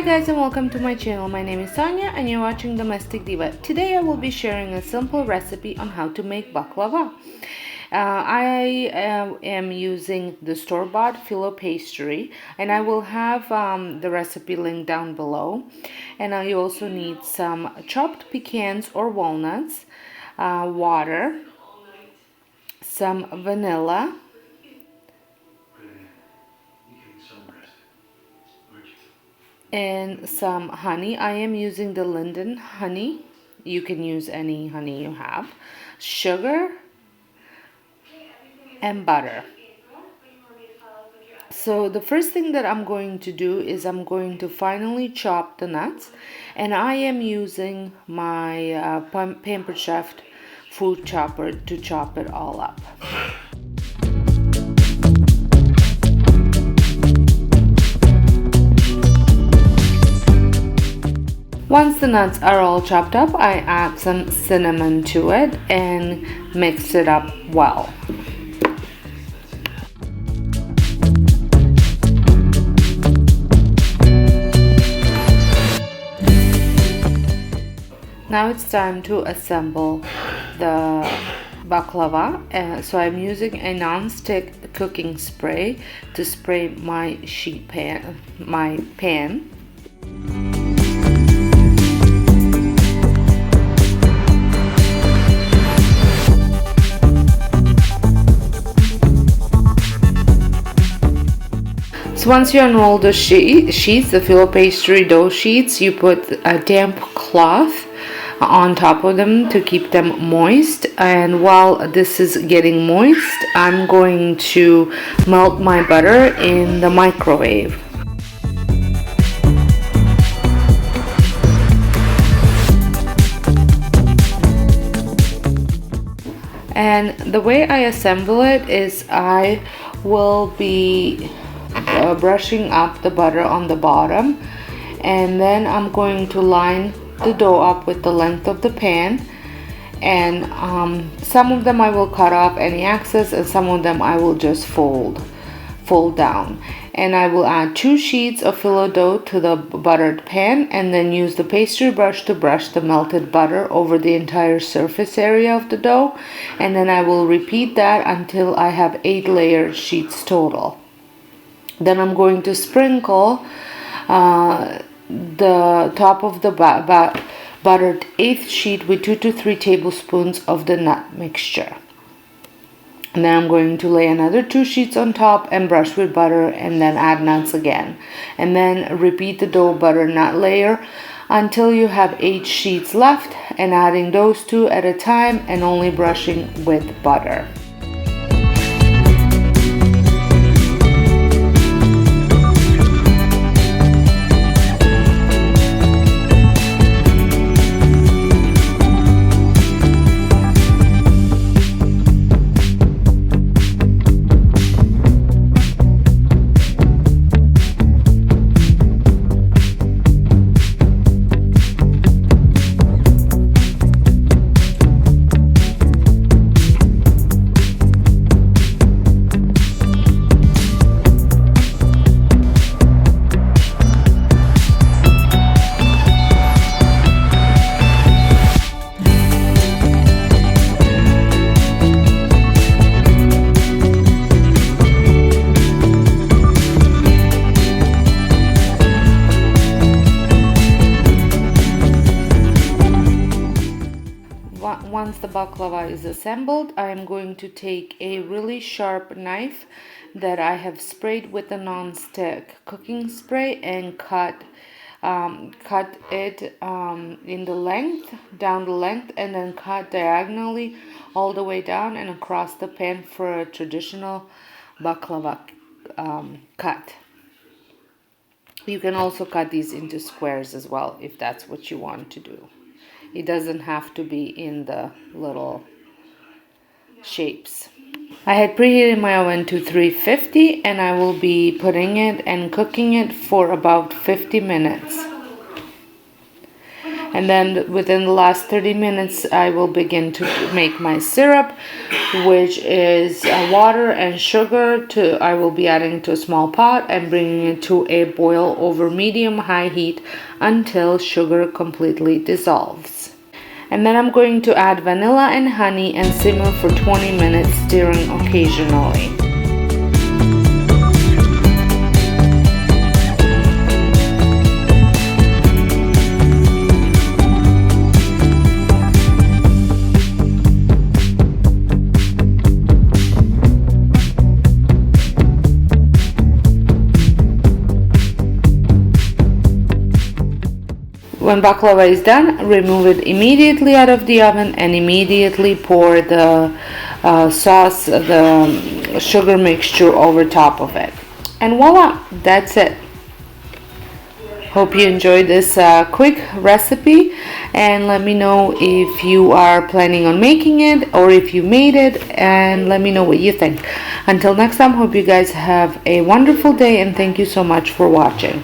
Hi guys and welcome to my channel. My name is Sonja and you're watching Domestic Diva. Today I will be sharing a simple recipe on how to make baklava. I am using the store-bought filo pastry, and I will have the recipe link down below. And you also need some chopped pecans or walnuts, water, some vanilla, and some honey. I am using the Linden honey. You can use any honey you have. Sugar and butter. So the first thing that I'm going to do is I'm going to finely chop the nuts, and I am using my Pampered Chef food chopper to chop it all up. Once the nuts are all chopped up, I add some cinnamon to it and mix it up well. Now it's time to assemble the baklava. So I'm using a non-stick cooking spray to spray my pan. So once you unroll the sheets, the filo pastry dough sheets, you put a damp cloth on top of them to keep them moist. And while this is getting moist, I'm going to melt my butter in the microwave. And the way I assemble it is I will be brushing up the butter on the bottom, and then I'm going to line the dough up with the length of the pan, and some of them I will cut off any excess, and some of them I will just fold down. And I will add 2 sheets of filo dough to the buttered pan, and then use the pastry brush to brush the melted butter over the entire surface area of the dough, and then I will repeat that until I have 8 layered sheets total. Then I'm going to sprinkle the top of the buttered 8th sheet with 2 to 3 tablespoons of the nut mixture. And then I'm going to lay another 2 sheets on top and brush with butter, and then add nuts again. And then repeat the dough butter nut layer until you have 8 sheets left, and adding those 2 at a time and only brushing with butter. Once the baklava is assembled, I am going to take a really sharp knife that I have sprayed with a non-stick cooking spray and cut it in the length, down the length, and then cut diagonally all the way down and across the pan for a traditional baklava cut. You can also cut these into squares as well if that's what you want to do. It doesn't have to be in the little shapes. I had preheated my oven to 350, and I will be putting it and cooking it for about 50 minutes. And then within the last 30 minutes, I will begin to make my syrup. which is water and sugar. I will be adding to a small pot and bringing it to a boil over medium-high heat until sugar completely dissolves. And then I'm going to add vanilla and honey and simmer for 20 minutes, stirring occasionally. When baklava is done, remove it immediately out of the oven and immediately pour the sauce, the sugar mixture over top of it. And voila, that's it. Hope you enjoyed this quick recipe, and let me know if you are planning on making it or if you made it, and let me know what you think. Until next time, hope you guys have a wonderful day, and thank you so much for watching.